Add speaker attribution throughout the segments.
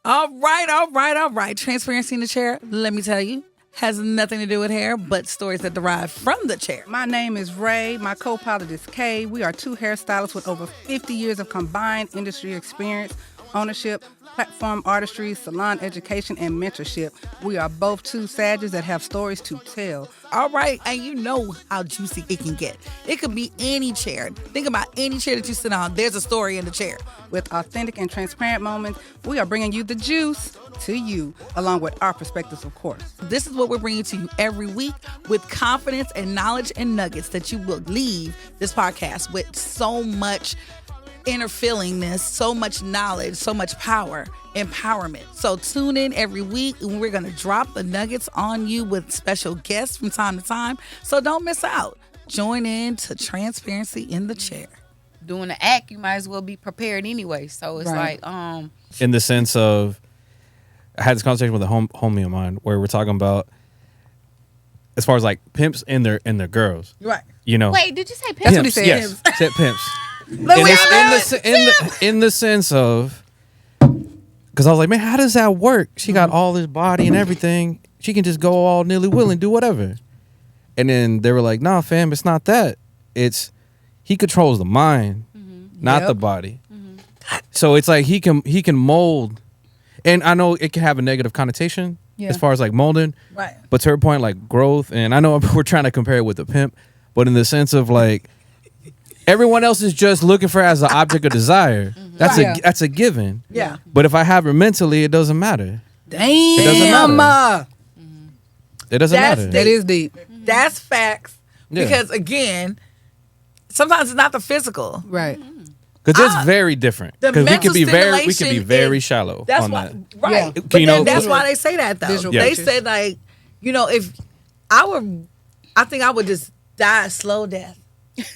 Speaker 1: All right. Transparency in the chair, let me tell you, has nothing to do with hair, but stories that derive from the chair.
Speaker 2: My name is Rae. My co-pilot is Kay. We are two hairstylists with over 50 years of combined industry experience, ownership, platform artistry, salon education, and mentorship. We are both two sages that have stories to tell.
Speaker 1: All right, and you know how juicy it can get. It could be any chair. Think about any chair that you sit on. There's a story in the chair.
Speaker 2: With authentic and transparent moments, we are bringing you the juice to you, along with our perspectives, of course.
Speaker 1: This is what we're bringing to you every week with confidence and knowledge and nuggets that you will leave this podcast with so much inner feelingness, so much knowledge, so much power, empowerment. So tune in every week and we're going to drop the nuggets on you with special guests from time to time. So don't miss out. Join in to Transparency in the Chair.
Speaker 3: Doing the act, you might as well be prepared anyway. So it's
Speaker 2: Right.
Speaker 3: like,
Speaker 4: In the sense of, I had this conversation with a homie of mine where we're talking about, as far as like pimps and their girls.
Speaker 1: Right.
Speaker 4: You know,
Speaker 3: wait, did you say
Speaker 2: That's
Speaker 3: pimp?
Speaker 2: what he said.
Speaker 4: Yes, said pimps.
Speaker 1: Look,
Speaker 4: In the sense of, because I was like, man, how does that work? She got all this body and everything. She can just go all nilly-willy and do whatever. And then they were like, nah, fam, it's not that. It's he controls the mind, not the body. So it's like he can mold. And I know it can have a negative connotation as far as like molding.
Speaker 1: Right.
Speaker 4: But to her point, like growth, and I know we're trying to compare it with the pimp, but in the sense of like, everyone else is just looking for her as an object of desire. That's a given.
Speaker 1: Yeah.
Speaker 4: But if I have her mentally, it doesn't matter.
Speaker 2: Damn.
Speaker 4: It doesn't matter. It doesn't matter.
Speaker 2: That is deep.
Speaker 1: That's facts.
Speaker 4: Yeah.
Speaker 1: Because again, sometimes it's not the physical.
Speaker 2: Right.
Speaker 4: Because it's very different.
Speaker 1: The
Speaker 4: Because we
Speaker 1: mental
Speaker 4: can be
Speaker 1: stimulation
Speaker 4: very
Speaker 1: is-
Speaker 4: shallow
Speaker 1: That's
Speaker 4: on
Speaker 1: why,
Speaker 4: that.
Speaker 1: right?
Speaker 2: Yeah.
Speaker 1: But
Speaker 4: You know-
Speaker 1: that's why they say that though.
Speaker 2: Visual
Speaker 1: They
Speaker 2: pictures.
Speaker 1: said like, if I think I would just die a slow death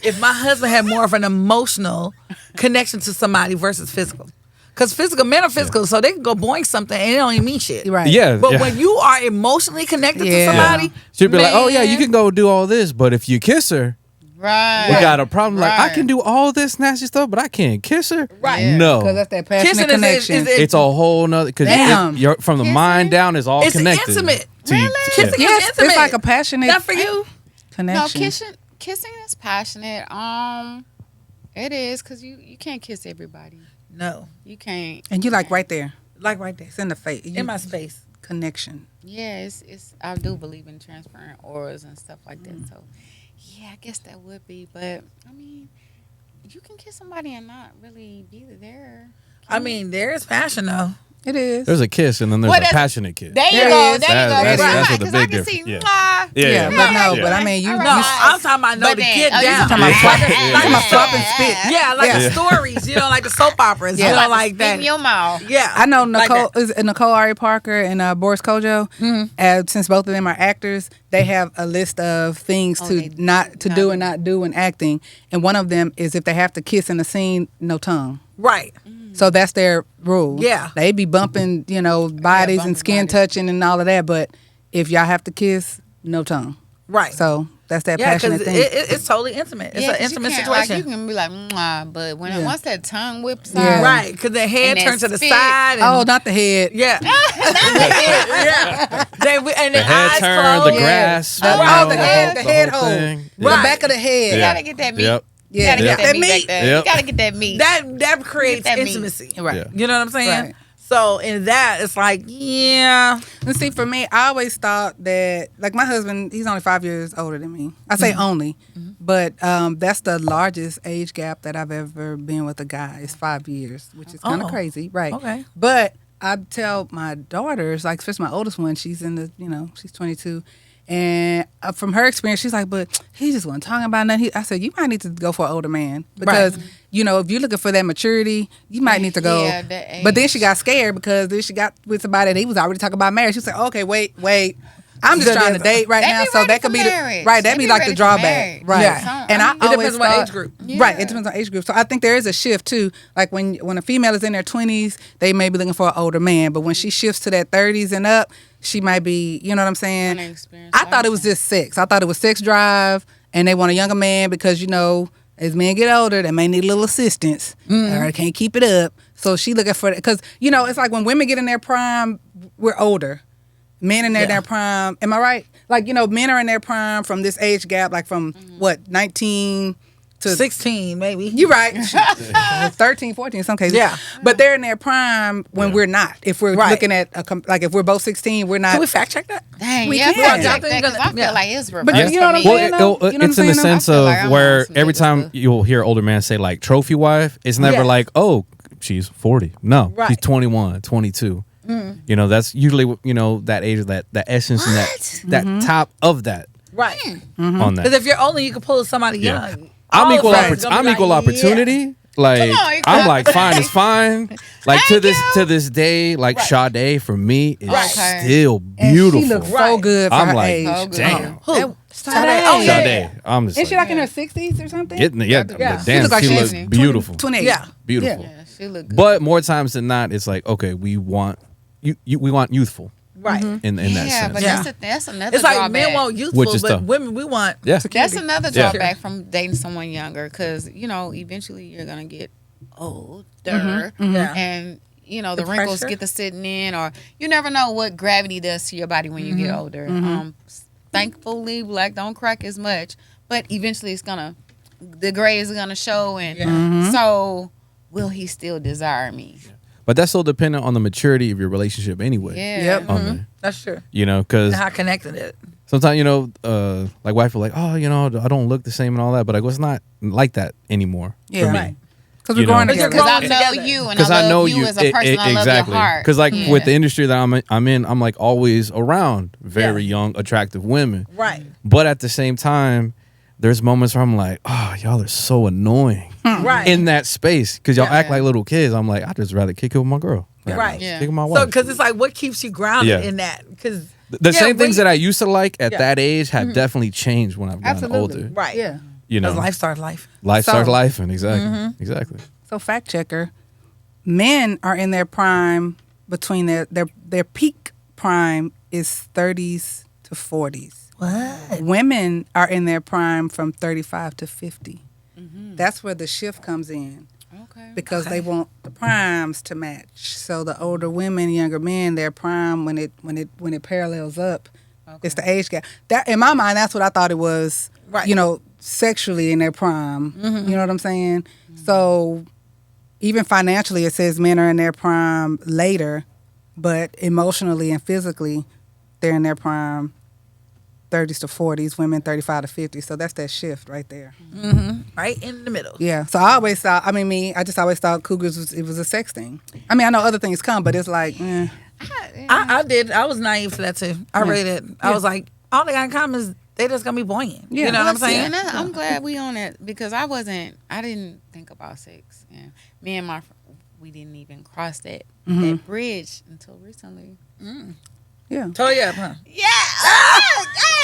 Speaker 1: if my husband had more of an emotional connection to somebody versus physical. Because men are physical, so they can go boing something and it don't even mean shit.
Speaker 2: Right.
Speaker 4: Yeah.
Speaker 1: But when you are emotionally connected to
Speaker 2: Yeah.
Speaker 1: somebody,
Speaker 4: She'd be like, oh yeah,
Speaker 1: man,
Speaker 4: you can go do all this, but if you kiss her,
Speaker 3: Right.
Speaker 4: we got a problem. Like, I
Speaker 3: Right.
Speaker 4: can do all this nasty stuff, but I can't kiss her.
Speaker 1: Right.
Speaker 3: Yeah.
Speaker 4: No.
Speaker 2: Because that's that passionate
Speaker 1: Kissing
Speaker 2: connection.
Speaker 4: It's a whole nother, because
Speaker 2: Damn.
Speaker 4: you're from the mind down is all
Speaker 1: It's
Speaker 4: connected.
Speaker 1: intimate.
Speaker 4: To you-
Speaker 3: Really?
Speaker 1: Kissing
Speaker 4: yeah.
Speaker 1: is
Speaker 2: yes,
Speaker 1: intimate.
Speaker 2: it's like a passionate
Speaker 1: Not for you.
Speaker 2: connection.
Speaker 3: No, kissing is passionate. It is because you can't kiss everybody.
Speaker 1: No.
Speaker 3: You can't.
Speaker 2: And you like right there.
Speaker 1: Like right there.
Speaker 2: It's in the face.
Speaker 1: In my space.
Speaker 2: Connection.
Speaker 3: Yeah, it's. I do believe in transparent auras and stuff like that. So, yeah, I guess that would be. But I mean, you can kiss somebody and not really be there.
Speaker 1: I mean, there is passion though.
Speaker 2: It is.
Speaker 4: There's a kiss and then there's
Speaker 3: Well,
Speaker 4: a
Speaker 3: that's-
Speaker 4: passionate kiss.
Speaker 3: There you
Speaker 2: There
Speaker 3: go.
Speaker 2: is.
Speaker 3: There you go.
Speaker 4: That's
Speaker 3: Right,
Speaker 4: what the
Speaker 3: 'cause
Speaker 4: big
Speaker 3: I can see.
Speaker 4: difference-
Speaker 3: mwah.
Speaker 2: Yeah, but no, but I mean, you.
Speaker 3: All
Speaker 2: you
Speaker 3: right.
Speaker 1: I'm talking about
Speaker 3: But
Speaker 1: to
Speaker 3: then-
Speaker 1: get
Speaker 3: oh, you
Speaker 1: down.
Speaker 3: talking about
Speaker 2: flop-
Speaker 3: Yeah.
Speaker 2: talking about flop and spit.
Speaker 1: Yeah, like
Speaker 2: Yeah.
Speaker 1: the stories, like the soap operas,
Speaker 2: Yeah.
Speaker 1: like that.
Speaker 3: In your mouth.
Speaker 1: Yeah,
Speaker 2: I know
Speaker 1: like
Speaker 2: Nicole
Speaker 1: that.
Speaker 2: is Nicole Ari Parker and Boris Kojo. Since both of them are actors, they have a list of things
Speaker 3: they
Speaker 2: to not to
Speaker 3: not
Speaker 2: do
Speaker 3: do.
Speaker 2: and not do in acting. And one of them is if they have to kiss in a scene, no tongue.
Speaker 1: Right.
Speaker 2: So that's their rule.
Speaker 1: Yeah.
Speaker 2: They be bumping, bodies and
Speaker 3: bumping
Speaker 2: skin
Speaker 3: bodies.
Speaker 2: touching and all of that. But if y'all have to kiss, no tongue.
Speaker 1: Right.
Speaker 2: So that's that
Speaker 1: Yeah, because
Speaker 2: passionate thing.
Speaker 1: it's totally intimate. It's an
Speaker 3: 'cause you
Speaker 1: intimate
Speaker 3: can't,
Speaker 1: situation.
Speaker 3: Like, you can be like, mwah, but when
Speaker 2: Yeah.
Speaker 3: once that tongue whips
Speaker 2: Yeah.
Speaker 3: out,
Speaker 1: Right, because the head
Speaker 3: And
Speaker 1: turns to
Speaker 3: that
Speaker 1: the
Speaker 3: spit.
Speaker 1: side. And,
Speaker 2: Oh, not the head.
Speaker 1: yeah. yeah. And
Speaker 4: The
Speaker 1: the
Speaker 4: head
Speaker 1: eyes
Speaker 4: turn, the
Speaker 1: closed.
Speaker 4: grass.
Speaker 2: The-
Speaker 4: you
Speaker 2: oh,
Speaker 4: know,
Speaker 2: the head- the
Speaker 4: whole
Speaker 2: head hole.
Speaker 4: thing.
Speaker 2: The
Speaker 1: Right.
Speaker 2: back of the head.
Speaker 3: you
Speaker 4: Yeah.
Speaker 3: gotta get that meat.
Speaker 4: Yep.
Speaker 3: You
Speaker 2: Yeah.
Speaker 3: gotta get that meat back there.
Speaker 4: Yep.
Speaker 3: You gotta get that meat.
Speaker 1: That creates
Speaker 3: Get that meat.
Speaker 1: intimacy.
Speaker 2: Right.
Speaker 4: Yeah.
Speaker 1: You know what I'm saying?
Speaker 2: Right.
Speaker 1: So in that, it's like, yeah.
Speaker 2: And see, for me, I always thought that, like my husband, he's only 5 years older than me. I say only, but that's the largest age gap that I've ever been with a guy is 5 years, which is kind of
Speaker 1: Oh.
Speaker 2: crazy, right?
Speaker 1: Okay.
Speaker 2: But I tell my daughters, like especially my oldest one, she's in the, she's 22. And from her experience, she's like, but he just wasn't talking about nothing. I said, you might need to go for an older man because, if you're looking for that maturity, you might need to go.
Speaker 3: Yeah, that
Speaker 2: But then
Speaker 3: age.
Speaker 2: she got scared because then she got with somebody that he was already talking about marriage. She was like, okay, wait. I'm just trying to date right
Speaker 3: They
Speaker 2: now,
Speaker 3: be
Speaker 2: so
Speaker 3: ready
Speaker 2: that could
Speaker 3: for
Speaker 2: be
Speaker 3: marriage.
Speaker 2: right.
Speaker 3: They
Speaker 2: That'd be
Speaker 3: be
Speaker 2: like
Speaker 3: ready
Speaker 2: the
Speaker 3: for
Speaker 2: drawback,
Speaker 3: marriage.
Speaker 2: right?
Speaker 1: Yeah.
Speaker 2: And I
Speaker 1: It
Speaker 2: always
Speaker 1: depends on what
Speaker 2: thought,
Speaker 1: age group.
Speaker 2: right? It depends on age group. So I think there is a shift too. Like when a female is in their 20s, they may be looking for an older man, but when she shifts to that 30s and up, she might be, you know what I'm saying?
Speaker 3: Inexperienced
Speaker 2: I thought it was just sex. I thought it was sex drive, and they want a younger man because as men get older, they may need a little assistance or they can't keep it up. So she looking for, because you know it's like when women get in their prime, we're older. Men in their prime. Am I right? Like, you know, men are in their prime from this age gap, like from what, 19 to
Speaker 1: 16, maybe.
Speaker 2: You're right. 13, 14 in some cases.
Speaker 1: Yeah.
Speaker 2: But they're in their prime when we're not. If we're looking at, like if we're both 16, we're not.
Speaker 1: Can we fact check that?
Speaker 3: Dang,
Speaker 2: We
Speaker 3: yeah,
Speaker 2: can.
Speaker 3: fact check that, 'cause I feel like it's reversed.
Speaker 2: But you know what I'm
Speaker 3: for me.
Speaker 2: saying?
Speaker 4: Well,
Speaker 2: You know what
Speaker 4: it's
Speaker 2: I'm
Speaker 4: in the
Speaker 2: saying, though?
Speaker 4: sense
Speaker 3: I feel
Speaker 4: of
Speaker 3: like I'm
Speaker 4: where
Speaker 3: on some
Speaker 4: every
Speaker 3: nigga
Speaker 4: time
Speaker 3: stuff.
Speaker 4: you'll hear older man say like trophy wife, it's never
Speaker 1: Yeah.
Speaker 4: like, oh, she's 40. No,
Speaker 1: Right.
Speaker 4: she's 21, 22. You know, that's usually, you know, that age, that essence and that top of that
Speaker 1: Right.
Speaker 4: on
Speaker 1: Because
Speaker 4: that.
Speaker 1: if you're older, you can pull somebody
Speaker 4: Yeah.
Speaker 1: young.
Speaker 4: I'm
Speaker 1: All
Speaker 4: equal,
Speaker 1: of us gonna be
Speaker 4: I'm
Speaker 1: like,
Speaker 4: equal
Speaker 1: yeah.
Speaker 4: opportunity. Like
Speaker 3: Come on, equal
Speaker 4: I'm like fine is
Speaker 3: opportunity.
Speaker 4: fine. Like to this day, like Sade for me is
Speaker 3: Right.
Speaker 4: still
Speaker 2: And
Speaker 4: beautiful.
Speaker 2: she looks so
Speaker 1: Right.
Speaker 2: good for
Speaker 4: I'm
Speaker 2: her
Speaker 4: like,
Speaker 2: age.
Speaker 3: So good.
Speaker 4: damn.
Speaker 1: Who?
Speaker 2: Sade.
Speaker 1: Oh, yeah.
Speaker 4: Sade. I'm just
Speaker 2: Isn't she
Speaker 4: like,
Speaker 2: like in her 60s or something?
Speaker 4: getting it. Yeah,
Speaker 1: Yeah.
Speaker 4: damn,
Speaker 2: look like
Speaker 4: she
Speaker 2: she's
Speaker 4: looks beautiful.
Speaker 2: 28.
Speaker 1: Yeah.
Speaker 4: Beautiful.
Speaker 3: Yeah, she look good.
Speaker 4: But more times than not, it's like, okay, we want we want youthful
Speaker 1: Right.
Speaker 4: in that
Speaker 3: yeah,
Speaker 4: sense.
Speaker 3: but
Speaker 1: Yeah.
Speaker 3: that's another
Speaker 1: It's like
Speaker 3: drawback.
Speaker 1: men want youthful,
Speaker 4: Which is
Speaker 1: but
Speaker 4: tough.
Speaker 1: women, we want.
Speaker 4: Yeah.
Speaker 3: That's another
Speaker 4: Yeah.
Speaker 3: drawback from dating someone younger, because you know eventually you're gonna get older,
Speaker 1: Yeah.
Speaker 3: and you know the
Speaker 1: The
Speaker 3: wrinkles
Speaker 1: pressure.
Speaker 3: get to sitting in, or you never know what gravity does to your body when you get older. Thankfully, black don't crack as much, but eventually the gray is gonna show, and so will he still desire me?
Speaker 4: But that's so dependent on the maturity of your relationship anyway.
Speaker 3: Yeah.
Speaker 1: Yep.
Speaker 4: On there.
Speaker 1: That's true.
Speaker 4: You know, because
Speaker 1: And how connected it.
Speaker 4: sometimes, you know, like wife will like, oh, you know, I don't look the same and all that. But like, well, it's not like that anymore
Speaker 2: Yeah.
Speaker 4: for me.
Speaker 2: Right. Because we're
Speaker 4: You know.
Speaker 2: growing
Speaker 1: But you're
Speaker 2: together.
Speaker 3: Because I
Speaker 1: growing
Speaker 3: know
Speaker 1: together.
Speaker 3: you, and
Speaker 4: Because
Speaker 3: I love
Speaker 4: know
Speaker 3: you as a person. I love
Speaker 4: exactly.
Speaker 3: your heart.
Speaker 4: Because like
Speaker 3: Yeah.
Speaker 4: with the industry that I'm in, I'm like always around very young, attractive women.
Speaker 1: Right.
Speaker 4: But at the same time, there's moments where I'm like, oh, y'all are so annoying
Speaker 1: Right.
Speaker 4: in that space because y'all
Speaker 1: Yeah.
Speaker 4: act like little kids. I'm like, I'd just rather kick it with my girl. Like,
Speaker 1: Right.
Speaker 3: Yeah.
Speaker 4: Kick it with my
Speaker 1: So,
Speaker 4: wife.
Speaker 1: because it's like, what keeps you grounded
Speaker 4: Yeah.
Speaker 1: in that? Because
Speaker 4: The same things that I used to like at
Speaker 1: Yeah.
Speaker 4: that age have definitely changed when I've gotten
Speaker 2: Absolutely.
Speaker 4: older.
Speaker 1: right.
Speaker 2: Yeah.
Speaker 4: You know,
Speaker 1: Because life starts life.
Speaker 4: life
Speaker 2: So-
Speaker 4: starts life, and exactly.
Speaker 2: So fact checker, men are in their prime between their peak prime is 30s to 40s.
Speaker 1: What?
Speaker 2: Women are in their prime from 35 to 50. That's where the shift comes in
Speaker 3: Okay.
Speaker 2: because they want the primes to match. So the older women, younger men, their prime when it parallels up, it's the age gap. That in my mind, that's what I thought it was.
Speaker 1: Right.
Speaker 2: You know, sexually in their prime. You know what I'm saying? So even financially, it says men are in their prime later, but emotionally and physically, they're in their prime 30s to 40s, women 35 to 50. So that's that shift right there.
Speaker 1: Right in the middle.
Speaker 2: Yeah. So I always thought, I just always thought Cougars was a sex thing. I mean, I know other things come, but it's like,
Speaker 1: I did. I was naive to that too. I read it. I was like, all they got in common is they just gonna be buoyant.
Speaker 2: Yeah.
Speaker 1: You know what I'm
Speaker 3: Well, see,
Speaker 1: saying?
Speaker 3: and I'm glad we on it because I didn't think about sex. And me and we didn't even cross that bridge until recently.
Speaker 2: yeah.
Speaker 1: Toe you up, huh?
Speaker 3: Yeah.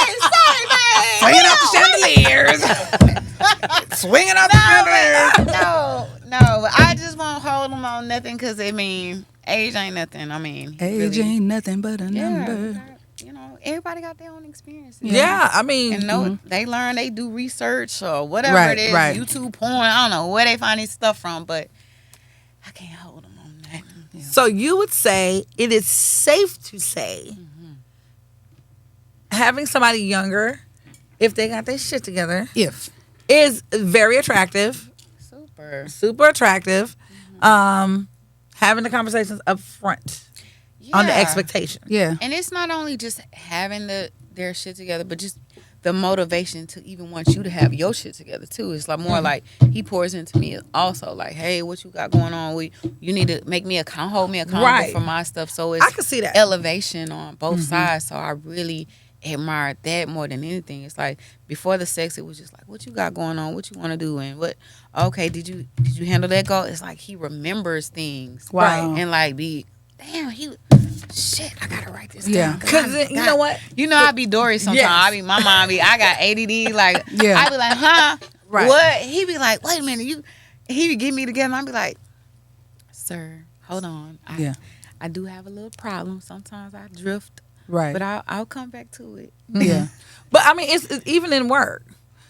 Speaker 3: Hey, sorry, man.
Speaker 2: Swinging off the chandeliers. Swinging off the chandeliers.
Speaker 3: No. I just won't hold them on nothing because, I mean, age ain't nothing. I mean,
Speaker 2: Age
Speaker 3: really,
Speaker 2: ain't nothing but a number.
Speaker 3: you know, everybody got their own experiences.
Speaker 1: Yeah. I mean,
Speaker 3: And know they learn, they do research or whatever
Speaker 2: Right,
Speaker 3: it is,
Speaker 2: right.
Speaker 3: YouTube porn. I don't know where they find this stuff from, but I can't hold them on that.
Speaker 1: so you would say it is safe to say having somebody younger, if they got their shit together,
Speaker 2: If.
Speaker 1: is very attractive, super attractive. Having the conversations up front on the
Speaker 3: Yeah.
Speaker 1: expectation.
Speaker 2: Yeah.
Speaker 3: And it's not only just having their shit together, but just the motivation to even want you to have your shit together too. It's like more like he pours into me also, like, hey, what you got going on? You need to make me hold me accountable
Speaker 1: Right.
Speaker 3: for my stuff. So it's
Speaker 1: I can see that.
Speaker 3: elevation on both sides. So I really admired that more than anything. It's like before the sex, it was just like, what you got going on? What you want to do? And what? Okay, did you handle that goal? It's like he remembers things,
Speaker 2: Wow.
Speaker 3: And like damn, shit, I gotta write this
Speaker 2: Yeah.
Speaker 3: down.
Speaker 1: Because you know what?
Speaker 3: You know, I be Dory sometimes.
Speaker 1: Yes.
Speaker 3: My mom I got ADD. Like,
Speaker 2: Yeah.
Speaker 3: I be like, huh?
Speaker 2: Right.
Speaker 3: What? He be like, wait a minute. He would get me together. And I be like, sir, hold on. I do have a little problem. Sometimes I drift,
Speaker 2: Right.
Speaker 3: but I'll come back to it.
Speaker 2: Yeah.
Speaker 1: But I mean, it's even in work.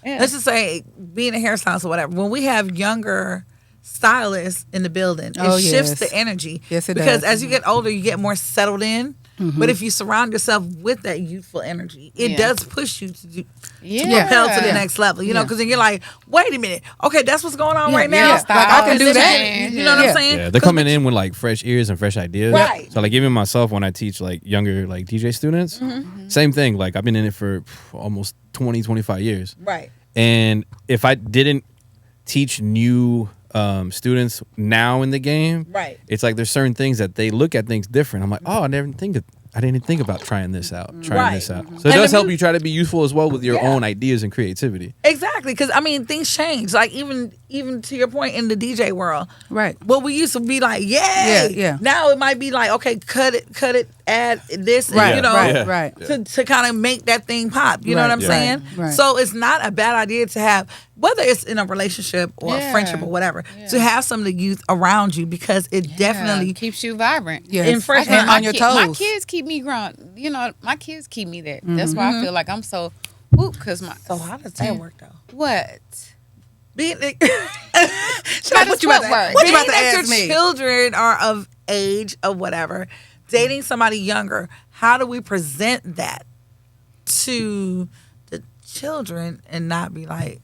Speaker 3: Yeah.
Speaker 1: Let's just say being a hairstylist or whatever. When we have younger stylists in the building.
Speaker 2: Oh,
Speaker 1: It shifts
Speaker 2: yes.
Speaker 1: the energy.
Speaker 2: Yes, it
Speaker 1: because
Speaker 2: does.
Speaker 1: as you get older, you get more settled in. But if you surround yourself with that youthful energy, it does push you to propel to the next level. You know, because then you're like, wait a minute, okay, that's what's going on right now.
Speaker 2: Like, I can do that.
Speaker 1: You know what I'm saying?
Speaker 4: Yeah, they're coming in with like fresh ears and fresh ideas.
Speaker 1: Right.
Speaker 4: So like even myself when I teach like younger like DJ students, same thing. Like I've been in it for almost 20, 25 years.
Speaker 1: Right.
Speaker 4: And if I didn't teach new students now in the game,
Speaker 1: Right.
Speaker 4: it's like there's certain things that they look at things different. I'm like, oh, I didn't even think about trying this out, this out. So it does help you try to be useful as well with your own ideas and creativity.
Speaker 1: Exactly, because I mean things change. Like even to your point in the DJ world,
Speaker 2: Right.
Speaker 1: what we used to be like, yeah. Now it might be like, okay, cut it, add this, and,
Speaker 2: Right,
Speaker 1: you know,
Speaker 2: right.
Speaker 1: to kind of make that thing pop. You know what I'm saying?
Speaker 2: Right.
Speaker 1: So it's not a bad idea to have, whether it's in a relationship or a friendship or whatever, to have some of the youth around you because it definitely
Speaker 3: keeps you vibrant.
Speaker 2: Yes.
Speaker 1: and fresh
Speaker 2: And on your toes.
Speaker 3: My kids keep me grounded. You know, my kids keep me there. That's why I feel like I'm so because my.
Speaker 1: So how does that work though?
Speaker 3: What?
Speaker 1: Being
Speaker 3: How does
Speaker 1: what you about
Speaker 3: work?
Speaker 1: What you
Speaker 2: Being
Speaker 1: about to
Speaker 2: that
Speaker 1: ask
Speaker 2: your
Speaker 1: me? Children are of age of whatever, dating somebody younger. How do we present that to the children and not be like,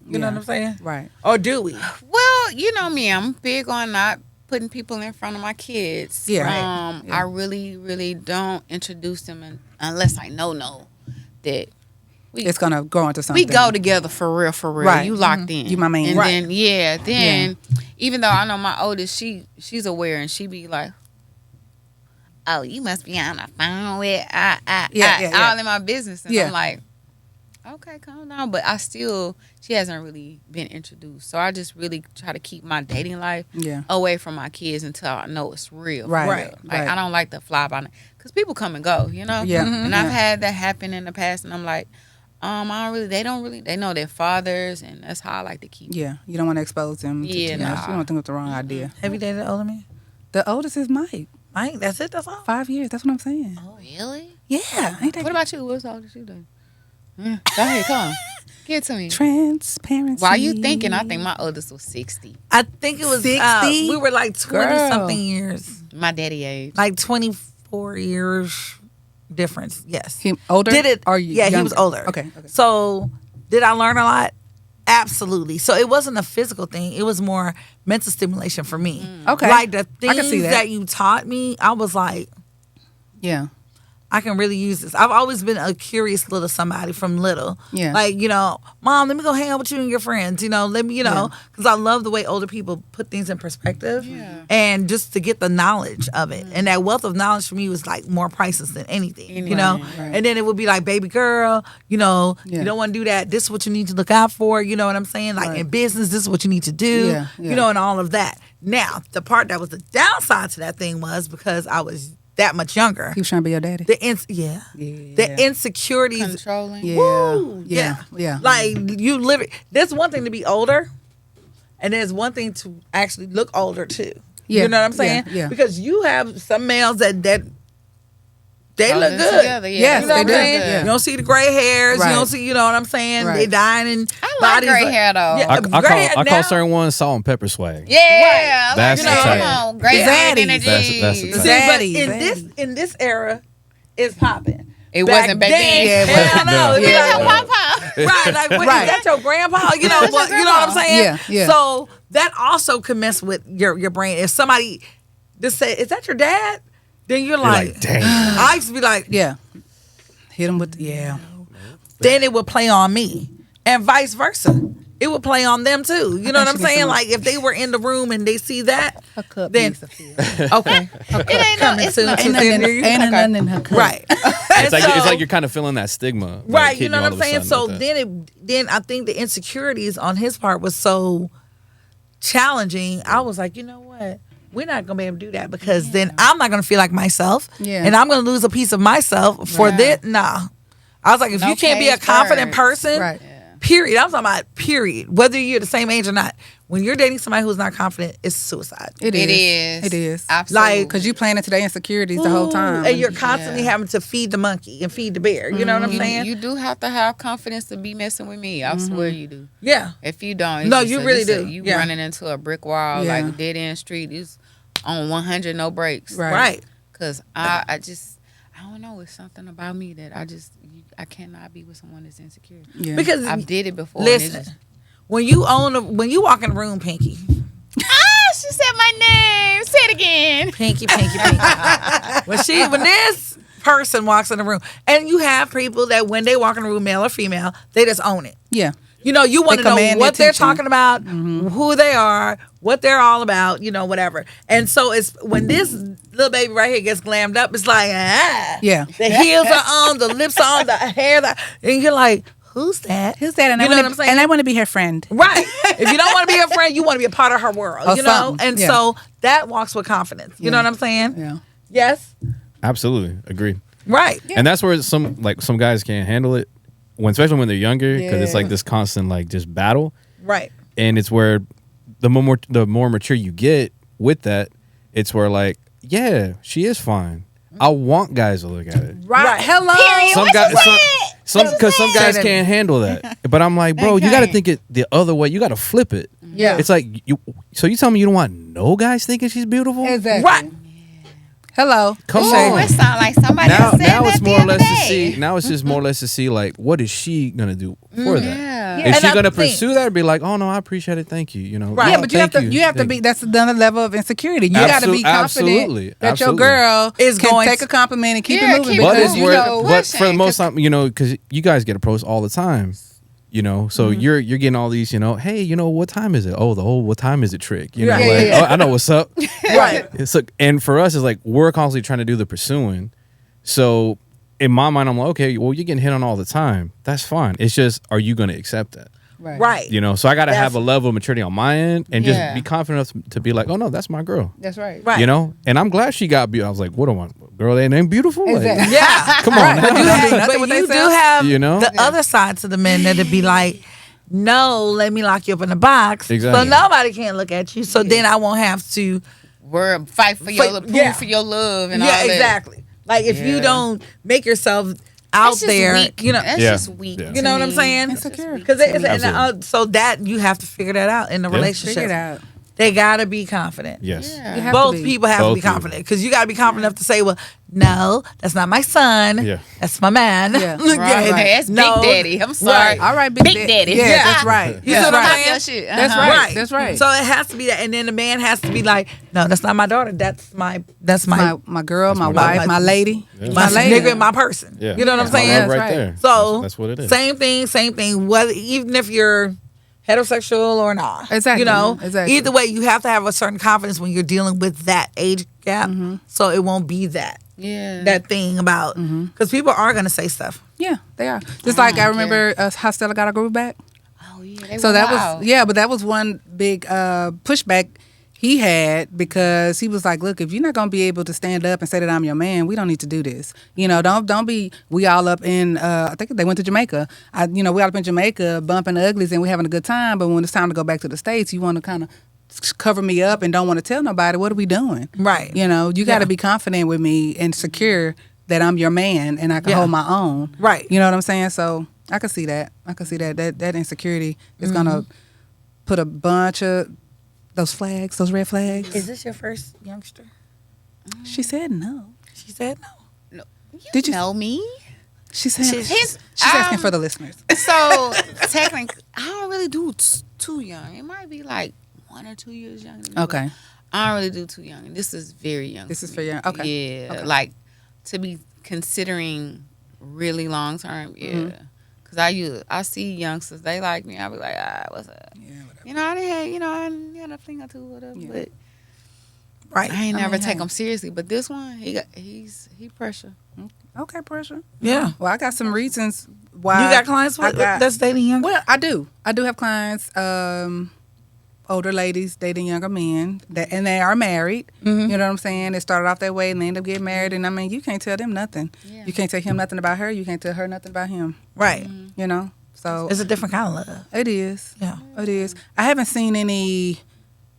Speaker 1: you know what I'm saying?
Speaker 2: Right.
Speaker 1: Or do we?
Speaker 3: Well, you know me, I'm big on not putting people in front of my kids.
Speaker 2: Yeah. Right.
Speaker 3: I really, really don't introduce them unless I know that
Speaker 2: It's gonna grow into something.
Speaker 3: we go together for real.
Speaker 2: Right.
Speaker 3: You locked in.
Speaker 2: You my man.
Speaker 3: And
Speaker 2: Right.
Speaker 3: then even though I know my oldest, she's aware and she be like, oh, you must be on the phone with all in my business. And I'm like, okay, calm down. But she hasn't really been introduced. So I just really try to keep my dating life away from my kids until I know it's real.
Speaker 2: Right.
Speaker 3: Like, I don't like to fly by night. Because people come and go, you know?
Speaker 2: Yeah.
Speaker 3: And I've had that happen in the past. And I'm like, they know their fathers. And that's how I like to keep
Speaker 2: Yeah. You don't want to expose them to too much.
Speaker 3: nah.
Speaker 2: You don't think it's the wrong idea.
Speaker 1: Have you dated an older man?
Speaker 2: The oldest is Mike.
Speaker 1: Mike, that's it. That's all.
Speaker 2: 5 years. That's what I'm saying.
Speaker 3: Oh, really?
Speaker 2: Yeah. Ain't that
Speaker 3: What about you? What's the oldest you done? Go ahead, come on. Give it to me.
Speaker 2: transparency?
Speaker 3: While you thinking, I think my oldest was 60.
Speaker 1: I think it was
Speaker 2: 60?
Speaker 1: we were like 20
Speaker 2: Girl.
Speaker 1: something years,
Speaker 3: My daddy age.
Speaker 1: like 24 years difference. Yes.
Speaker 2: He older?
Speaker 1: Did it?
Speaker 2: Or you
Speaker 1: yeah, he
Speaker 2: younger?
Speaker 1: was older.
Speaker 2: Okay.
Speaker 1: So did I learn a lot? Absolutely. So it wasn't a physical thing. It was more mental stimulation for me.
Speaker 2: Okay.
Speaker 1: Like the
Speaker 2: I can
Speaker 1: things
Speaker 2: see that.
Speaker 1: that you taught me, I was like,
Speaker 2: Yeah.
Speaker 1: I can really use this. I've always been a curious little somebody from little.
Speaker 2: Yeah.
Speaker 1: Like, you know, Mom, let me go hang out with you and your friends. You know, let me, because I love the way older people put things in perspective.
Speaker 3: Yeah.
Speaker 1: And just to get the knowledge of it. And that wealth of knowledge for me was like more priceless than anything, you know?
Speaker 2: Right.
Speaker 1: And then it would be like, baby girl, you know,
Speaker 2: Yeah.
Speaker 1: you don't want to do that. This is what you need to look out for. You know what I'm saying? Like in business, this is what you need to do.
Speaker 2: Yeah.
Speaker 1: You know, and all of that. Now, the part that was the downside to that thing was because I was that much younger.
Speaker 2: He was trying to be your daddy.
Speaker 1: The insecurities.
Speaker 3: Controlling.
Speaker 2: Yeah.
Speaker 1: Woo,
Speaker 2: Yeah.
Speaker 1: Like you literally. There's one thing to be older, and there's one thing to actually look older too.
Speaker 2: Yeah.
Speaker 1: You know what I'm saying?
Speaker 2: Yeah.
Speaker 1: Because you have some males that they
Speaker 3: All
Speaker 1: look
Speaker 3: this
Speaker 1: good.
Speaker 3: together, yeah.
Speaker 2: Yes,
Speaker 1: You know
Speaker 2: they
Speaker 1: what I'm
Speaker 2: do.
Speaker 1: saying?
Speaker 2: Yeah.
Speaker 1: You don't see the gray hairs.
Speaker 2: Right.
Speaker 1: You don't see. You know what I'm saying?
Speaker 2: Right.
Speaker 1: They dying in
Speaker 3: I like
Speaker 1: bodies.
Speaker 3: gray hair, though.
Speaker 1: Yeah,
Speaker 4: I
Speaker 1: gray
Speaker 4: call
Speaker 1: hair
Speaker 4: I
Speaker 1: now-
Speaker 4: call certain ones salt and pepper swag.
Speaker 3: Yeah.
Speaker 4: That's
Speaker 3: like,
Speaker 4: the type.
Speaker 3: come on. Great
Speaker 2: Zaddy.
Speaker 3: energy.
Speaker 4: That's the type.
Speaker 1: See,
Speaker 2: Zaddy,
Speaker 1: but
Speaker 2: zaddy.
Speaker 1: in this era, it's popping.
Speaker 3: It wasn't back then.
Speaker 2: Yeah, it
Speaker 1: Hell
Speaker 2: wasn't.
Speaker 1: no. It'd be
Speaker 2: Yeah.
Speaker 1: like,
Speaker 3: Papa.
Speaker 1: right, like what,
Speaker 2: Right.
Speaker 1: is that your grandpa? You know,
Speaker 3: That's your
Speaker 1: what, you know what I'm
Speaker 3: grandpa.
Speaker 1: saying?
Speaker 2: Yeah, yeah.
Speaker 1: So that also can mess with your brain. If somebody just say, "Is that your dad?" Then you're like,
Speaker 4: Dang.
Speaker 1: I used to be like,
Speaker 2: Yeah. Hit him with
Speaker 1: then it would play on me, and vice versa. It would play on them too. You know what I'm
Speaker 2: she needs
Speaker 1: saying?
Speaker 2: some-
Speaker 1: Like if they were in the room and they see that,
Speaker 2: her cup.
Speaker 1: then
Speaker 2: needs to fill.
Speaker 1: okay,
Speaker 3: It ain't no.
Speaker 1: coming
Speaker 3: It's
Speaker 1: soon
Speaker 3: not.
Speaker 1: to
Speaker 2: Ain't nothing
Speaker 1: the-
Speaker 2: ain't nothing in her cup.
Speaker 1: right.
Speaker 4: It's like you're kind of feeling that stigma. like,
Speaker 1: Right, you
Speaker 4: hitting
Speaker 1: know what
Speaker 4: all
Speaker 1: I'm
Speaker 4: of a
Speaker 1: saying?
Speaker 4: sudden
Speaker 1: So
Speaker 4: with that.
Speaker 1: then I think the insecurities on his part was so challenging. I was like, you know what? We're not gonna be able to do that because then I'm not gonna feel like myself.
Speaker 2: Yeah.
Speaker 1: And I'm gonna lose a piece of myself for this. Nah. I was like, if
Speaker 3: No
Speaker 1: you can't be a
Speaker 3: caged
Speaker 1: confident
Speaker 3: birds.
Speaker 1: person,
Speaker 2: Right.
Speaker 1: Period. I'm talking about period. Whether you're the same age or not. When you're dating somebody who's not confident, it's suicide.
Speaker 2: It is.
Speaker 3: Absolutely.
Speaker 2: Like, because you're playing into their insecurities the whole time.
Speaker 1: And you're constantly having to feed the monkey and feed the bear. You know what I'm saying?
Speaker 3: You do have to have confidence to be messing with me. I swear you do.
Speaker 1: Yeah.
Speaker 3: If you don't,
Speaker 1: No, you really do.
Speaker 3: You
Speaker 1: Yeah.
Speaker 3: running into a brick wall, like a dead end street. It's on 100, no brakes.
Speaker 1: Right.
Speaker 3: Because I don't know. It's something about me that I cannot be with someone that's insecure.
Speaker 2: Yeah.
Speaker 1: Because
Speaker 3: I've did it before.
Speaker 1: listen, when you walk in the room, Pinky.
Speaker 3: She said my name. Say it again.
Speaker 1: Pinky. when this person walks in the room, and you have people that when they walk in the room, male or female, they just own it.
Speaker 2: Yeah.
Speaker 1: You know, you want to know
Speaker 2: command
Speaker 1: what they're
Speaker 2: attention.
Speaker 1: talking about, who they are, what they're all about, you know, whatever. And so it's when this little baby right here gets glammed up, it's like,
Speaker 2: Yeah.
Speaker 1: the heels are on, the lips are on, the hair, and you're like, who's that?
Speaker 2: Who's that? And
Speaker 1: You
Speaker 2: I
Speaker 1: know
Speaker 2: wanna,
Speaker 1: what I'm saying?
Speaker 2: And I want to be her friend.
Speaker 1: Right. If you don't want to be her friend, you want to be a part of her world,
Speaker 2: Or
Speaker 1: you know?
Speaker 2: something.
Speaker 1: And
Speaker 2: Yeah.
Speaker 1: so that walks with confidence. You know what I'm saying?
Speaker 2: Yeah.
Speaker 1: Yes?
Speaker 4: Absolutely, agreed.
Speaker 1: Right.
Speaker 4: And that's where some guys can't handle it, especially when they're younger, because it's like this constant like just battle.
Speaker 1: Right.
Speaker 4: And it's where the more mature you get with that, it's where like, yeah, she is fine. I want guys to look at it.
Speaker 1: Right. Hello.
Speaker 4: Some guys, some guys can't handle that. But I'm like, bro, you got to think it the other way. You got to flip it.
Speaker 1: Yeah.
Speaker 4: It's like So you tell me you don't want no guys thinking she's beautiful?
Speaker 2: Exactly.
Speaker 1: Right.
Speaker 2: Hello.
Speaker 4: Come
Speaker 3: Ooh,
Speaker 4: on.
Speaker 3: it sounds like somebody
Speaker 4: Now,
Speaker 3: else said
Speaker 4: now it's
Speaker 3: that
Speaker 4: more
Speaker 3: the
Speaker 4: or less
Speaker 3: other
Speaker 4: to
Speaker 3: day.
Speaker 4: see. Now it's just more or less to see like what is she gonna do for that?
Speaker 3: Yeah.
Speaker 4: Is
Speaker 1: And
Speaker 4: she
Speaker 1: I
Speaker 4: gonna
Speaker 1: think-
Speaker 4: pursue that or be like, oh no, I appreciate it, thank you, you know?
Speaker 1: Right.
Speaker 2: Yeah,
Speaker 4: "Oh,
Speaker 2: but you have
Speaker 4: thank
Speaker 2: to be. That's another level of insecurity. You got to be confident
Speaker 4: absolutely.
Speaker 2: that
Speaker 4: Absolutely.
Speaker 2: your girl
Speaker 1: Is
Speaker 2: can
Speaker 1: going
Speaker 2: take
Speaker 1: to-
Speaker 2: a compliment and keep
Speaker 3: Yeah,
Speaker 2: it moving.
Speaker 3: keep it
Speaker 4: But
Speaker 2: Because
Speaker 4: it's
Speaker 3: moving.
Speaker 2: you
Speaker 4: where,
Speaker 2: know,
Speaker 4: but for the
Speaker 3: pushing,
Speaker 4: most time, you know, because you guys get approached all the time, you know, so you're getting all these, you know, hey, you know, what time is it? Oh, the whole what time is it trick, you know,
Speaker 1: Yeah,
Speaker 4: like,
Speaker 2: yeah.
Speaker 4: oh, I know what's up.
Speaker 1: Right.
Speaker 4: It's like, and for us, it's like we're constantly trying to do the pursuing. So in my mind, I'm like, okay, well, you're getting hit on all the time. That's fine. It's just, are you going to accept that?
Speaker 1: Right.
Speaker 4: You know, so I got to have a level of maturity on my end and
Speaker 3: Yeah.
Speaker 4: just be confident enough to be like, oh no, that's my girl.
Speaker 2: That's right.
Speaker 1: Right.
Speaker 4: You know, and I'm glad she got beautiful. I was like, what do I want? Girl, they ain't beautiful. Like,
Speaker 2: Exactly.
Speaker 1: Yeah.
Speaker 4: come on,
Speaker 2: But
Speaker 4: now.
Speaker 2: you have,
Speaker 1: But
Speaker 2: what they
Speaker 1: you do
Speaker 2: say.
Speaker 1: have
Speaker 4: You know?
Speaker 1: the other side to the men that'd be like, no, let me lock you up in a box.
Speaker 4: Exactly.
Speaker 1: So nobody can look at you. So then I won't have to.
Speaker 3: Fight for your
Speaker 1: Fight- yeah.
Speaker 3: for your love and all
Speaker 1: Yeah,
Speaker 3: that.
Speaker 1: exactly. Like if you
Speaker 3: Yeah.
Speaker 1: don't make yourself out
Speaker 3: That's just
Speaker 1: there,
Speaker 3: weak.
Speaker 1: you know.
Speaker 3: That's
Speaker 4: Yeah.
Speaker 3: just weak.
Speaker 4: Yeah.
Speaker 1: You know what I'm
Speaker 3: to me.
Speaker 1: saying?
Speaker 3: That's just
Speaker 2: Insecure.
Speaker 3: weak
Speaker 1: Because
Speaker 3: to me.
Speaker 1: so that you have to figure that out in the
Speaker 4: Yeah.
Speaker 1: relationship.
Speaker 2: Figure it out.
Speaker 1: They gotta be confident.
Speaker 4: Yes.
Speaker 3: Yeah.
Speaker 2: You have
Speaker 1: Both
Speaker 2: to be.
Speaker 1: people have to
Speaker 4: Both
Speaker 1: be
Speaker 4: people.
Speaker 1: confident because you got to be confident enough to say, "Well, no, that's not my son.
Speaker 4: Yeah.
Speaker 1: That's my man.
Speaker 2: Yeah.
Speaker 1: Look
Speaker 3: Right.
Speaker 1: at it.
Speaker 3: That's
Speaker 1: No.
Speaker 3: Big Daddy. I'm sorry.
Speaker 1: Right.
Speaker 2: All right, Big
Speaker 3: Daddy.
Speaker 2: Yeah,
Speaker 1: Yeah.
Speaker 2: that's right.
Speaker 1: You see
Speaker 2: That's
Speaker 1: what I'm
Speaker 2: right.
Speaker 1: saying?
Speaker 3: Your shit.
Speaker 2: That's
Speaker 3: Uh-huh.
Speaker 2: right. That's right.
Speaker 1: So it has to be that, and then the man has to be like, "No, that's not my daughter. That's my
Speaker 2: My girl, my
Speaker 4: my
Speaker 2: wife,
Speaker 1: daughter.
Speaker 2: my lady.
Speaker 4: Yeah.
Speaker 1: my
Speaker 2: lady.
Speaker 1: nigga, my person."
Speaker 4: Yeah.
Speaker 1: You know what I'm
Speaker 4: My
Speaker 1: saying?
Speaker 4: love right
Speaker 2: That's right.
Speaker 4: there.
Speaker 1: So
Speaker 4: that's what it is.
Speaker 1: Same thing. Whether even if you're heterosexual or not,
Speaker 2: Exactly.
Speaker 1: You know,
Speaker 2: Exactly.
Speaker 1: either way, you have to have a certain confidence when you're dealing with that age gap, so it won't be that thing about because people are gonna say stuff.
Speaker 2: Yeah, they are. Just like I remember how Stella got her groove back.
Speaker 3: Oh yeah.
Speaker 2: So that was but that was one big pushback he had because he was like, look, if you're not gonna be able to stand up and say that I'm your man, we don't need to do this. You know, don't be we all up in I think they went to Jamaica. We all up in Jamaica bumping the uglies and we having a good time, but when it's time to go back to the States, you want to kind of cover me up and don't want to tell nobody. What are we doing?
Speaker 1: Right.
Speaker 2: You know, you got to
Speaker 1: Yeah.
Speaker 2: be confident with me and secure that I'm your man and I can
Speaker 1: Yeah.
Speaker 2: hold my own.
Speaker 1: Right.
Speaker 2: You know what I'm saying? So I can see that. That insecurity is gonna put a bunch of those red flags.
Speaker 1: Is this your first youngster?
Speaker 2: She said no.
Speaker 1: She said no.
Speaker 2: Did you
Speaker 3: know me?
Speaker 2: She said
Speaker 1: She's-
Speaker 2: she's asking for the listeners.
Speaker 3: So technically, I don't really do too young. It might be like 1 or 2 years younger than me.
Speaker 2: Okay.
Speaker 3: I don't really do too young. This is very young.
Speaker 2: This
Speaker 3: for
Speaker 2: is
Speaker 3: me.
Speaker 2: for young. Okay.
Speaker 3: Yeah.
Speaker 2: Okay.
Speaker 3: Like to be considering really long term. Yeah. Cause I see youngsters. They like me. I be like, what's up?
Speaker 2: Yeah, whatever.
Speaker 3: You know, I had a thing or two with them,
Speaker 2: Yeah.
Speaker 3: but
Speaker 1: Right.
Speaker 3: I ain't never
Speaker 2: mean,
Speaker 3: take
Speaker 2: hey.
Speaker 3: him seriously. But this one, he pressure.
Speaker 2: Okay, pressure.
Speaker 1: Yeah.
Speaker 2: Well, I got some reasons why
Speaker 1: You got clients
Speaker 2: I got-
Speaker 1: that's dating young?
Speaker 2: Well, I do. I do have clients, older ladies dating younger men, and they are married. You know what I'm saying? They started off that way and they end up getting married. And I mean, you can't tell them nothing.
Speaker 3: Yeah.
Speaker 2: You can't tell him nothing about her. You can't tell her nothing about him.
Speaker 1: Right.
Speaker 2: You know? So
Speaker 1: It's a different kind of love.
Speaker 2: it is.
Speaker 1: Yeah.
Speaker 2: It is. I haven't seen any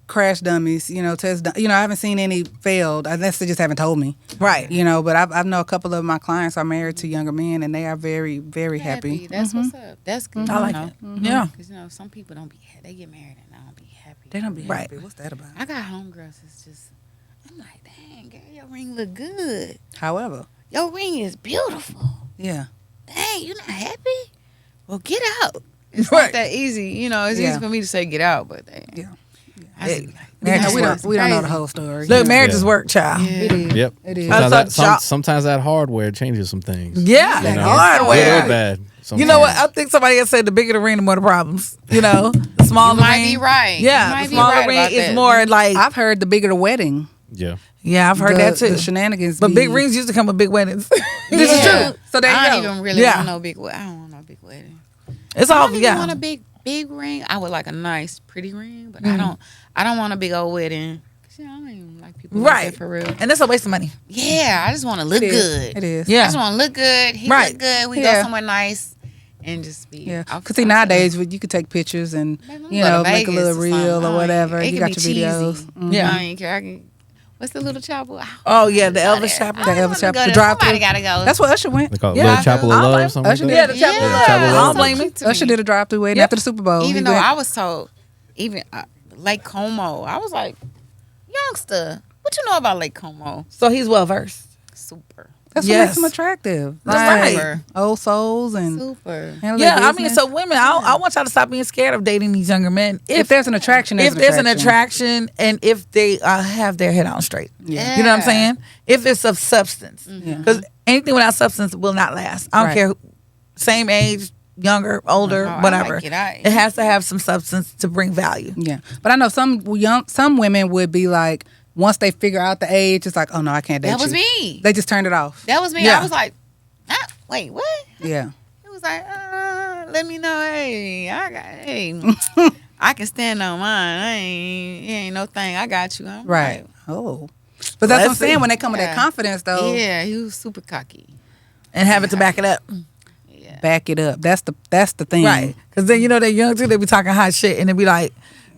Speaker 2: crash dummies, test, I haven't seen any failed unless they just haven't told me,
Speaker 1: Right.
Speaker 2: but I know a couple of my clients are married to younger men and they are very, very happy.
Speaker 3: That's what's up. That's good.
Speaker 1: I like it. Yeah.
Speaker 3: Because some people don't be. They get married and don't be happy.
Speaker 2: They don't be
Speaker 1: Right.
Speaker 2: happy. What's that about?
Speaker 3: I got homegirls. It's just. I'm like, dang, girl, your ring look good.
Speaker 2: However,
Speaker 3: Your ring is beautiful.
Speaker 2: yeah.
Speaker 3: Dang, you not happy? Well, get out. It's
Speaker 1: Right.
Speaker 3: not that easy. It's
Speaker 2: Yeah.
Speaker 3: easy for me to say get out, but
Speaker 2: Yeah.
Speaker 3: I see,
Speaker 1: Marriage
Speaker 2: we
Speaker 1: is
Speaker 2: don't know the
Speaker 3: crazy.
Speaker 2: whole story.
Speaker 1: Look, marriage
Speaker 4: Yeah.
Speaker 1: is work, child.
Speaker 3: Yeah.
Speaker 2: It is.
Speaker 4: Yep.
Speaker 2: It is.
Speaker 1: I
Speaker 4: Sometimes
Speaker 1: thought
Speaker 4: sometimes that hardware changes some things.
Speaker 1: Yeah.
Speaker 4: You know?
Speaker 1: Hardware.
Speaker 4: Good or bad.
Speaker 1: You know what? I think somebody else said the bigger the ring, the more the problems. The smaller
Speaker 3: You might
Speaker 1: ring.
Speaker 3: be right. You
Speaker 1: Yeah,
Speaker 3: might
Speaker 1: the
Speaker 3: be
Speaker 1: smaller
Speaker 3: right
Speaker 1: ring
Speaker 3: about
Speaker 1: is
Speaker 3: that.
Speaker 1: more like.
Speaker 2: I've heard the bigger the wedding.
Speaker 4: Yeah.
Speaker 1: Yeah, I've heard that too.
Speaker 2: The shenanigans.
Speaker 1: But
Speaker 2: be-
Speaker 1: big rings used to come with big weddings. This is
Speaker 3: Yeah.
Speaker 1: true.
Speaker 2: So there you
Speaker 3: I
Speaker 2: go.
Speaker 3: don't even really
Speaker 1: Yeah.
Speaker 3: want no big wedding. I don't want no big wedding.
Speaker 1: It's
Speaker 3: I
Speaker 1: all
Speaker 3: don't even want
Speaker 1: yeah.
Speaker 3: a big ring. I would like a nice, pretty ring, but
Speaker 1: Mm-hmm.
Speaker 3: I don't want a big old wedding. 'Cause, I don't even like people like
Speaker 1: Right.
Speaker 3: that for real.
Speaker 1: And it's a waste of money.
Speaker 3: Yeah, I just want to look
Speaker 2: It is.
Speaker 3: good.
Speaker 2: It is.
Speaker 3: I
Speaker 1: Yeah.
Speaker 3: just want to look good. He
Speaker 1: Right.
Speaker 3: look good. We
Speaker 2: Yeah.
Speaker 3: go somewhere nice and just be.
Speaker 2: Yeah,
Speaker 3: off-
Speaker 2: because see nowadays you could take pictures and
Speaker 3: Maybe I'm
Speaker 2: you
Speaker 3: going
Speaker 2: know
Speaker 3: to
Speaker 2: make a
Speaker 3: Vegas
Speaker 2: little
Speaker 3: or
Speaker 2: reel
Speaker 3: something.
Speaker 2: or
Speaker 3: I
Speaker 2: whatever.
Speaker 3: ain't-
Speaker 2: You
Speaker 3: it
Speaker 2: got
Speaker 3: can
Speaker 2: your
Speaker 3: be
Speaker 2: videos.
Speaker 3: cheesy.
Speaker 1: Yeah.
Speaker 3: I ain't care. I can. What's the little chapel?
Speaker 1: Oh yeah, the Elvis chapel.
Speaker 2: The Elvis chapel, the drive-thru.
Speaker 3: Somebody gotta go.
Speaker 2: That's what Usher went.
Speaker 4: They call it
Speaker 1: Yeah,
Speaker 4: Little
Speaker 1: I
Speaker 4: Chapel
Speaker 1: do.
Speaker 4: of
Speaker 1: I don't
Speaker 4: Love
Speaker 1: blame-
Speaker 4: or something
Speaker 2: Usher
Speaker 4: like
Speaker 2: did
Speaker 4: that.
Speaker 1: Yeah, the chapel.
Speaker 3: Yeah.
Speaker 4: Chapel of
Speaker 1: I
Speaker 4: Love.
Speaker 1: don't blame him.
Speaker 2: Usher did a drive-through wedding
Speaker 1: Yep.
Speaker 2: after the Super Bowl.
Speaker 3: Even
Speaker 2: He
Speaker 3: though
Speaker 2: went-
Speaker 3: I was told, even Lake Como, I was like, youngster, what you know about Lake Como?
Speaker 1: So he's well versed.
Speaker 3: Super.
Speaker 2: that's
Speaker 1: Yes.
Speaker 2: what makes him attractive.
Speaker 1: That's
Speaker 3: Super.
Speaker 1: right.
Speaker 2: Old souls and
Speaker 3: Super.
Speaker 2: handle
Speaker 1: Yeah,
Speaker 2: their
Speaker 1: I mean,
Speaker 2: business.
Speaker 1: so women, I want y'all to stop being scared of dating these younger men.
Speaker 2: if there's an attraction,
Speaker 1: If there's an attraction, and if they have their head on straight,
Speaker 2: Yeah.
Speaker 1: you know what I'm saying. If it's of substance,
Speaker 2: Yeah.
Speaker 1: because anything without substance will not last. I don't
Speaker 2: Right.
Speaker 1: care, same age, younger, older,
Speaker 3: Oh, I
Speaker 1: whatever.
Speaker 3: like it.
Speaker 1: It has to have some substance to bring value.
Speaker 2: Yeah, but I know some women would be like, once they figure out the age, it's like, oh no, I can't date
Speaker 3: That was
Speaker 2: you.
Speaker 3: me.
Speaker 2: They just turned it off.
Speaker 3: That was me.
Speaker 1: Yeah.
Speaker 3: I was like, wait, what?
Speaker 2: Yeah,
Speaker 3: It was like, let me know. I can stand on mine. It ain't no thing. I got you. I'm
Speaker 2: right.
Speaker 3: like,
Speaker 2: Oh, but that's what I'm
Speaker 1: Let's
Speaker 2: saying.
Speaker 1: see.
Speaker 2: When they come with that
Speaker 3: Yeah.
Speaker 2: confidence, though,
Speaker 3: yeah, he was super cocky.
Speaker 1: And have it to back it up,
Speaker 3: Yeah.
Speaker 2: back it up. That's the thing.
Speaker 1: right? Because then they're young too. They be talking hot shit, and they be like,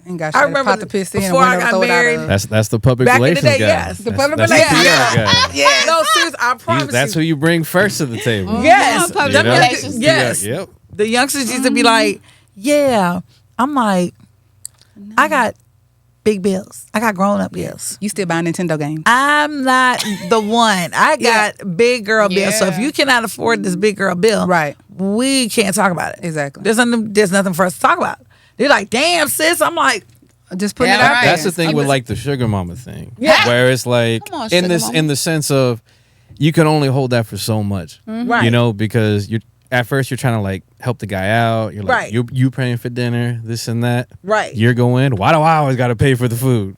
Speaker 2: Ain't got
Speaker 1: I
Speaker 2: shit to
Speaker 1: remember
Speaker 2: pot the piss in and
Speaker 1: before I
Speaker 2: whenever
Speaker 1: got
Speaker 2: throw it out
Speaker 1: married-
Speaker 2: of.
Speaker 4: That's the public
Speaker 1: Back in the
Speaker 4: relations
Speaker 1: day,
Speaker 4: guy.
Speaker 1: yes.
Speaker 2: The
Speaker 4: That's
Speaker 2: public
Speaker 4: the
Speaker 2: relations
Speaker 4: PR
Speaker 1: guy.
Speaker 4: guy.
Speaker 1: yeah, no, serious. I promise
Speaker 4: That's
Speaker 1: you.
Speaker 4: who you bring first to the table.
Speaker 1: Yes,
Speaker 3: public
Speaker 1: them young-
Speaker 3: relations.
Speaker 1: yes.
Speaker 4: Yep.
Speaker 1: The youngsters used to be like, yeah. I'm like, I got big bills. I got grown up bills.
Speaker 2: You still buy Nintendo games?
Speaker 1: I'm not the one. I got big girl bills. So if
Speaker 3: Yeah.
Speaker 1: you cannot afford this big girl bill,
Speaker 2: Right.
Speaker 1: we can't talk about it.
Speaker 2: Exactly.
Speaker 1: There's nothing for us to talk about. They're like, damn, sis. I'm like,
Speaker 2: Just putting
Speaker 3: Yeah,
Speaker 2: it out
Speaker 3: right.
Speaker 2: there.
Speaker 4: That's the thing with like the sugar mama thing.
Speaker 1: Yeah.
Speaker 4: Where it's like
Speaker 3: Come on,
Speaker 4: in
Speaker 3: sugar
Speaker 4: this
Speaker 3: mama.
Speaker 4: in the sense of you can only hold that for so much.
Speaker 1: Right.
Speaker 4: You know, because you're at first you're trying to like help the guy out. You're like
Speaker 1: Right.
Speaker 4: you paying for dinner, this and that.
Speaker 1: Right.
Speaker 4: You're going, why do I always gotta pay for the food?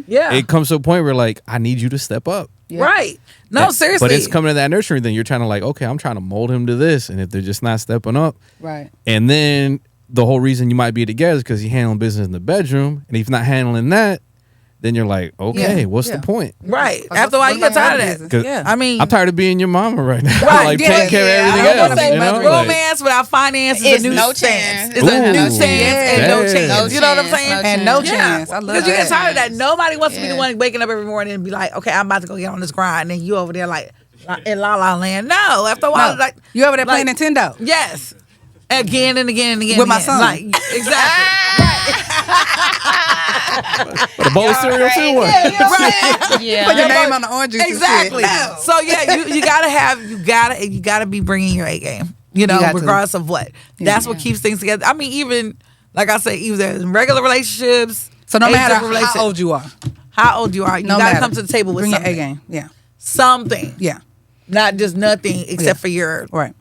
Speaker 1: yeah.
Speaker 4: It comes to a point where like I need you to step up.
Speaker 2: Yeah.
Speaker 1: Right. No, seriously.
Speaker 4: But it's coming to that nurturing thing. You're trying to like, okay, I'm trying to mold him to this. And if they're just not stepping up,
Speaker 2: Right.
Speaker 4: and then the whole reason you might be together is because you're handling business in the bedroom. And if you're not handling that, then you're like, okay,
Speaker 2: Yeah.
Speaker 4: what's
Speaker 2: Yeah.
Speaker 4: the point?
Speaker 1: Right.
Speaker 2: Like,
Speaker 1: After a while, you get
Speaker 2: what about
Speaker 1: tired of
Speaker 2: your
Speaker 1: that.
Speaker 2: business?
Speaker 4: 'Cause
Speaker 2: Yeah.
Speaker 1: I mean,
Speaker 4: I'm tired of being your mama right now.
Speaker 1: Right,
Speaker 4: like
Speaker 1: yeah,
Speaker 4: taking care
Speaker 1: yeah.
Speaker 4: of everything
Speaker 1: I was
Speaker 4: else.
Speaker 1: gonna say,
Speaker 4: You know?
Speaker 1: romance without finance is
Speaker 3: It's
Speaker 1: a new
Speaker 3: no
Speaker 1: stance.
Speaker 3: chance.
Speaker 1: It's a new
Speaker 4: Ooh.
Speaker 1: stance and no
Speaker 4: Yeah.
Speaker 1: chance.
Speaker 3: No
Speaker 1: You know what I'm
Speaker 3: chance,
Speaker 1: saying?
Speaker 3: no
Speaker 2: And no
Speaker 3: chance.
Speaker 2: chance. I love
Speaker 1: Because you get
Speaker 2: that.
Speaker 1: tired of that. Nobody wants to be the
Speaker 3: Yeah.
Speaker 1: one waking up every morning and be like, okay, I'm about to go get on this grind. And you over there like in La La Land. No. After a while,
Speaker 2: No.
Speaker 1: like,
Speaker 2: You over there playing
Speaker 1: like-
Speaker 2: Nintendo?
Speaker 1: yes. Again and again and again.
Speaker 2: With my
Speaker 1: again.
Speaker 2: son.
Speaker 1: Like, exactly.
Speaker 4: But a bowl of cereal too. What?
Speaker 1: Right.
Speaker 3: Yeah.
Speaker 2: Put your name on the orange juice. and
Speaker 1: Exactly.
Speaker 2: shit.
Speaker 1: So yeah, you gotta be bringing your A game. You know,
Speaker 2: You got to.
Speaker 1: regardless of what. That's what keeps things together. I mean, even like I said, either in regular relationships.
Speaker 2: So no matter
Speaker 1: age-different
Speaker 2: how
Speaker 1: relationships,
Speaker 2: old you are,
Speaker 1: how old you are, you
Speaker 2: no
Speaker 1: gotta
Speaker 2: matter.
Speaker 1: come to the table with
Speaker 2: bring
Speaker 1: something.
Speaker 2: your A game. Yeah.
Speaker 1: Something.
Speaker 2: Yeah.
Speaker 1: Not just nothing except
Speaker 2: Yeah.
Speaker 1: for your
Speaker 2: Right.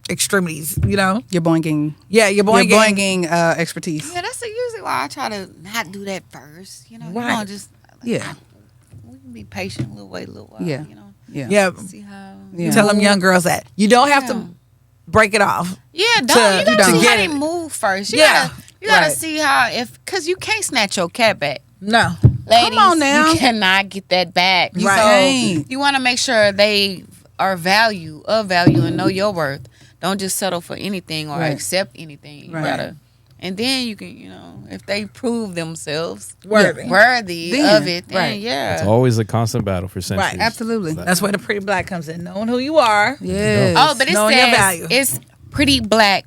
Speaker 1: extremities. You know.
Speaker 2: Your boinging.
Speaker 1: Yeah, your
Speaker 2: Your
Speaker 1: boy game.
Speaker 2: boinging expertise.
Speaker 3: Yeah, that's usually why I try to not do that first. You know,
Speaker 1: Right.
Speaker 3: you know, just
Speaker 2: Yeah.
Speaker 3: we can be patient a little wait a little while.
Speaker 2: Yeah.
Speaker 3: You know,
Speaker 2: Yeah.
Speaker 1: Yeah.
Speaker 3: see how.
Speaker 2: Yeah.
Speaker 1: Tell them young girls that you don't have
Speaker 3: Yeah.
Speaker 1: to break it off.
Speaker 3: Yeah, don't
Speaker 1: To-
Speaker 3: you gotta
Speaker 1: to
Speaker 3: see
Speaker 1: get
Speaker 3: how they
Speaker 1: it.
Speaker 3: move first. You
Speaker 1: Yeah.
Speaker 3: gotta
Speaker 2: Right.
Speaker 3: see how because you can't snatch your cat back.
Speaker 1: No.
Speaker 3: Ladies,
Speaker 2: on now.
Speaker 3: you cannot get that back.
Speaker 2: Right.
Speaker 3: So
Speaker 2: Ain't.
Speaker 3: you want to make sure they are of value and know your worth. don't just settle for anything or
Speaker 2: Right.
Speaker 3: accept anything. You
Speaker 2: Right.
Speaker 3: gotta, and then you can, if they prove themselves
Speaker 1: Worthy.
Speaker 2: Then,
Speaker 3: of it, then
Speaker 1: right.
Speaker 3: yeah.
Speaker 4: It's always a constant battle for centuries.
Speaker 1: Right.
Speaker 2: Absolutely.
Speaker 1: That's where the pretty black comes in. Knowing who you are.
Speaker 2: Yes.
Speaker 3: Oh, but it
Speaker 1: Knowing your
Speaker 3: says
Speaker 1: value.
Speaker 3: it's pretty black,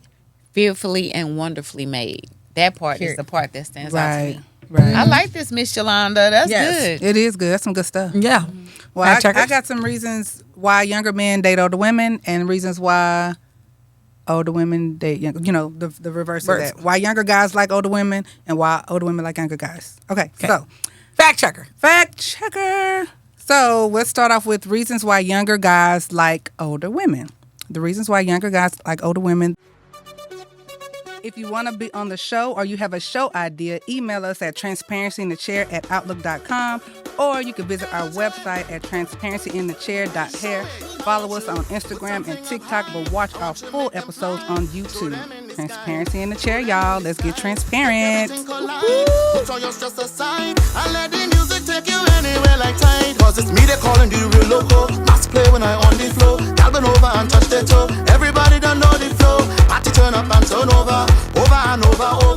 Speaker 3: fearfully and wonderfully made. That part is
Speaker 1: Period.
Speaker 3: the part that stands out to
Speaker 2: Right.
Speaker 3: me.
Speaker 2: Right.
Speaker 3: I like this, Miss Yolanda. That's
Speaker 1: Yes.
Speaker 3: good.
Speaker 2: It is good. That's some good stuff.
Speaker 1: Yeah.
Speaker 2: Well,
Speaker 1: Fact
Speaker 2: I
Speaker 1: checkers.
Speaker 2: got some reasons why younger men date older women, and reasons why older women date younger. The reverse of
Speaker 1: Reverse.
Speaker 2: that. Why younger guys like older women, and why older women like younger guys. Okay. So
Speaker 1: Fact checker.
Speaker 2: fact checker. So let's start off with reasons why younger guys like older women. The reasons why younger guys like older women. If you want to be on the show or you have a show idea, email us at transparencyinthechair@outlook.com, or you can visit our website at transparencyinthechair.hair. Follow us on Instagram and TikTok, but watch our full episodes on YouTube. Transparency in the Chair, y'all. Let's get transparent.
Speaker 5: Put all your stress aside and let the music take you anywhere like tide. Cause it's me they calling the real loco. Must play when I on the flow. Calvin over and touch their toe. Everybody don't know the flow. Party turn up and turn over. Over and over.